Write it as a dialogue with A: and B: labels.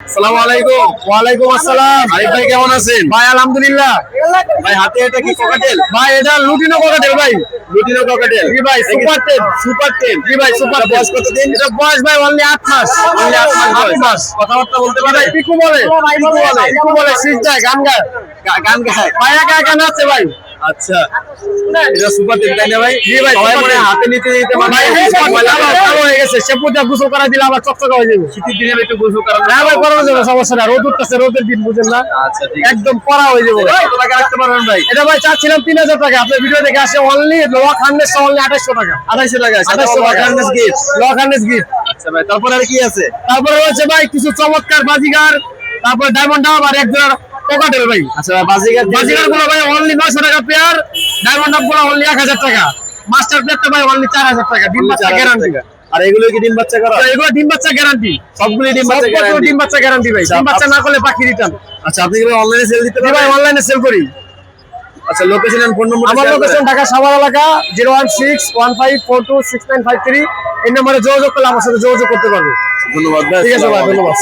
A: আসসালামু আলাইকুম।
B: ওয়ালাইকুম আসসালাম।
A: আরিফ ভাই কেমন আছেন?
B: ভাই আলহামদুলিল্লাহ।
A: ভাই হাতে এটা কি ককাটেল?
B: ভাই এটা লুটিনো ককাটেল ভাই।
A: Lutino cockatiel.
B: জি ভাই সুপার 10।
A: সুপার 10।
B: জি ভাই সুপার 10।
A: বয়স কতদিন?
B: এটা বয়স ভাই অনলি 8 মাস।
A: অনলি 8 মাস
B: আট
A: বয়স।
B: মাস।
A: কথাবার্তা বলতে পারে?
B: ভাই পিকু বলে। পিকু বলে সিজ যায় গান গায়।
A: গান গায়।
B: ভাই একা একা নাচে ভাই।
A: আচ্ছা, এটা সুপার 10 তাই না ভাই?
B: জি ভাই
A: সবাই
B: সুপার
A: মনে
B: 10।
A: হাতে নিতে নিতে মানে
B: ভাই কালো হয়ে গেছে। শ্যাম্পুটা গোসল করা দিলে আবার চকচকে হয়ে যাবে।
A: শীতের দিনে একটু গোসল করানো।
B: না ভাই করানো যাবে, সমস্যা না। রোদ উঠতেছে, রোদের দিন বুঝেন না।
A: আচ্ছা, ঠিক আছে।
B: একদম করা হয়ে যাবে।
A: কত টাকা রাখতে পারবেন ভাই?
B: এটা ভাই চাচ্ছিলাম 3000 টাকা। আপনার ভিডিও দেখে আসে অনলি লক হার্নেস অনলি 2800 টাকা।
A: 2800 টাকা।
B: 2800 টাকা
A: harness gift.
B: Lock harness gift.
A: আচ্ছা ভাই, তারপর আর কি আছে?
B: তারপরে রয়েছে ভাই কিছু চমৎকার বাজিগার, তারপরে ডায়মন্ড ডাব আর এক জোড়া পকেটের ভাই।
A: আচ্ছা বাজিগার
B: গুলো ভাই অনলি 900 টাকা পেয়ার, ডায়মন্ড ডাব গুলো অনলি 1000 টাকা, মাস্টার প্লেটটা ভাই অনলি 4000 টাকা। ডিম বাচ্চা গ্যারান্টি।
A: আর এগুলো কি ডিম বাচ্চা করা?
B: এগুলো ডিম বাচ্চা গ্যারান্টি।
A: সবগুলো ডিম বাচ্চা
B: সবগুলো
A: গ্যারান্টি।
B: ডিম বাচ্চা গ্যারান্টি ভাই। ডিম বাচ্চা না করলে পাখি রিটার্ন।
A: আচ্ছা, আপনি কি অনলাইনে সেল দিতে
B: জি
A: পারবেন?
B: ভাই অনলাইনে সেল করি।
A: আচ্ছা, লোকেশন এন্ড ফোন নম্বর।
B: আমার লোকেশন ঢাকা সাভার এলাকা 01615426953। এই নম্বরে যোগাযোগ করলে আমার সাথে যোগাযোগ করতে পারবে।
A: ধন্যবাদ ভাই।
B: ঠিক আছে ভাই, ধন্যবাদ।